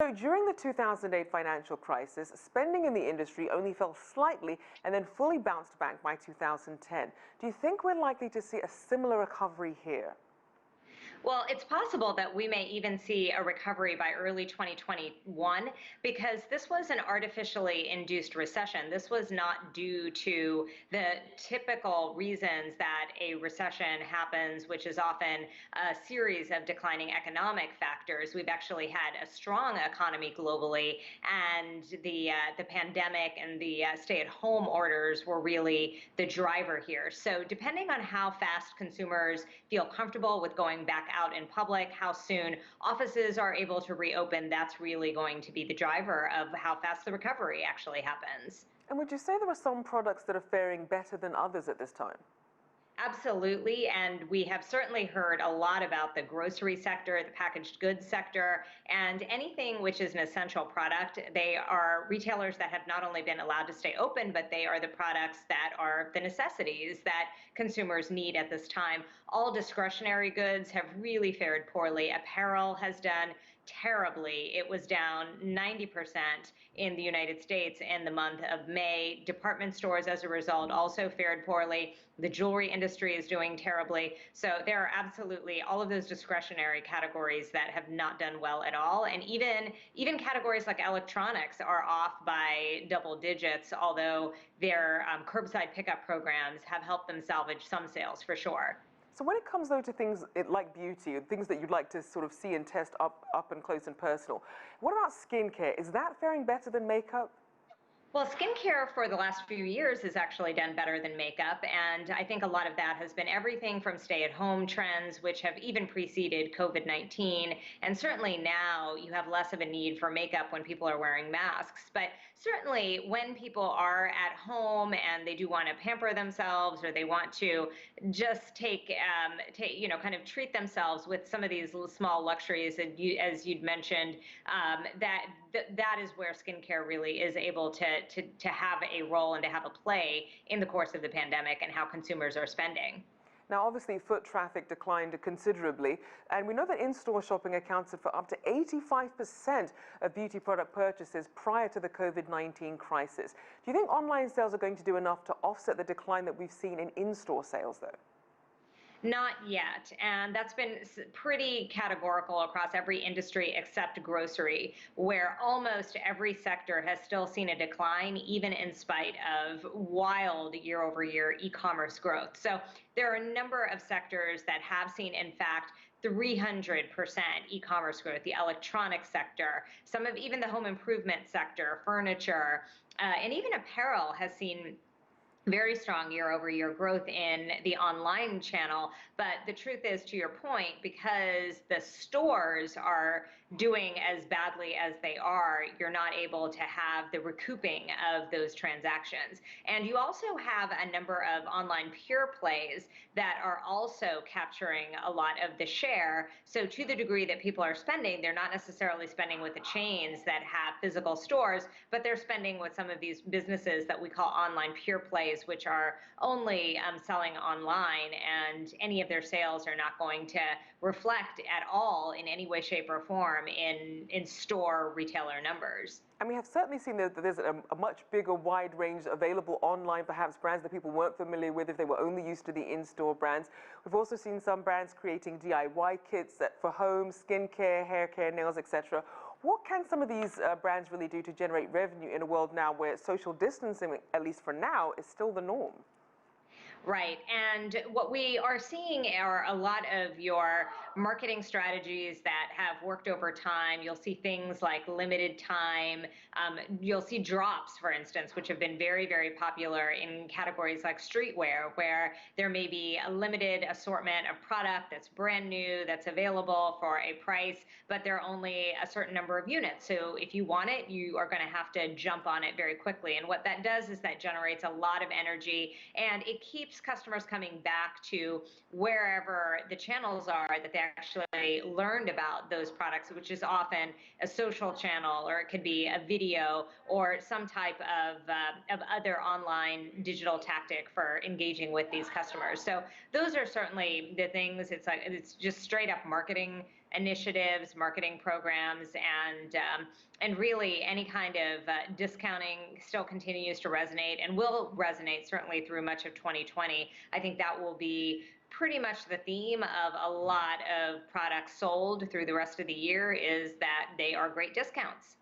So during the 2008 financial crisis, spending in the industry only fell slightly and then fully bounced back by 2010. Do you think we're likely to see a similar recovery here? Well, it's possible that we may even see a recovery by early 2021 because this was an artificially induced recession. This was not due to the typical reasons that a recession happens, which is often a series of declining economic factors. We've actually had a strong economy globally, and the pandemic and the stay-at-home orders were really the driver here. So depending on how fast consumers feel comfortable with going back out in public, how soon offices are able to reopen, that's really going to be the driver of how fast the recovery actually happens. And would you say there are some products that are faring better than others at this time? Absolutely, and we have certainly heard a lot about the grocery sector, the packaged goods sector, and anything which is an essential product. They are retailers that have not only been allowed to stay open, but they are the products that are the necessities that consumers need at this time. All discretionary goods have really fared poorly. Apparel has done terribly. It was down 90% in the United States in the month of May. Department stores, as a result, also fared poorly. The jewelry industry is doing terribly. So there are absolutely all of those discretionary categories that have not done well at all. And even categories like electronics are off by double digits, although their curbside pickup programs have helped them salvage some sales for sure. So when it comes, though, to things like beauty, things that you'd like to sort of see and test up and close and personal, what about skincare? Is that faring better than makeup? Well, skincare for the last few years has actually done better than makeup, and I think a lot of that has been everything from stay-at-home trends, which have even preceded COVID-19, and certainly now you have less of a need for makeup when people are wearing masks. But certainly when people are at home and they do want to pamper themselves, or they want to just kind of treat themselves with some of these small luxuries, as you'd mentioned, that is where skincare really is able to have a role and to have a play in the course of the pandemic and how consumers are spending. Now, obviously, foot traffic declined considerably, and we know that in-store shopping accounted for up to 85% of beauty product purchases prior to the COVID-19 crisis. Do you think online sales are going to do enough to offset the decline that we've seen in in-store sales, though? Not yet, and that's been pretty categorical across every industry except grocery, where almost every sector has still seen a decline, even in spite of wild year-over-year e-commerce growth. So there are a number of sectors that have seen, in fact, 300% e-commerce growth. The electronics sector, some of even the home improvement sector, furniture, and even apparel has seen very strong year-over-year growth in the online channel. But the truth is, to your point, because the stores are doing as badly as they are, you're not able to have the recouping of those transactions. And you also have a number of online pure plays that are also capturing a lot of the share. So to the degree that people are spending, they're not necessarily spending with the chains that have physical stores, but they're spending with some of these businesses that we call online pure plays, which are only selling online, and any of their sales are not going to reflect at all in any way, shape, or form in store retailer numbers. And we have certainly seen that there's a much bigger wide range available online, perhaps brands that people weren't familiar with if they were only used to the in-store brands. We've also seen some brands creating DIY kits for home, skincare, hair care, nails, etc. What can some of these brands really do to generate revenue in a world now where social distancing, at least for now, is still the norm? Right. And what we are seeing are a lot of your marketing strategies that have worked over time. You'll see things like limited time. You'll see drops, for instance, which have been very, very popular in categories like streetwear, where there may be a limited assortment of product that's brand new, that's available for a price, but there are only a certain number of units. So if you want it, you are going to have to jump on it very quickly. And what that does is that generates a lot of energy, and it keeps customers coming back to wherever the channels are that they actually learned about those products, which is often a social channel, or it could be a video, or some type of other online digital tactic for engaging with these customers. So those are certainly the things. It's just straight up marketing initiatives, marketing programs, and really any kind of discounting still continues to resonate and will resonate certainly through much of 2020. I think that will be pretty much the theme of a lot of products sold through the rest of the year, is that they are great discounts.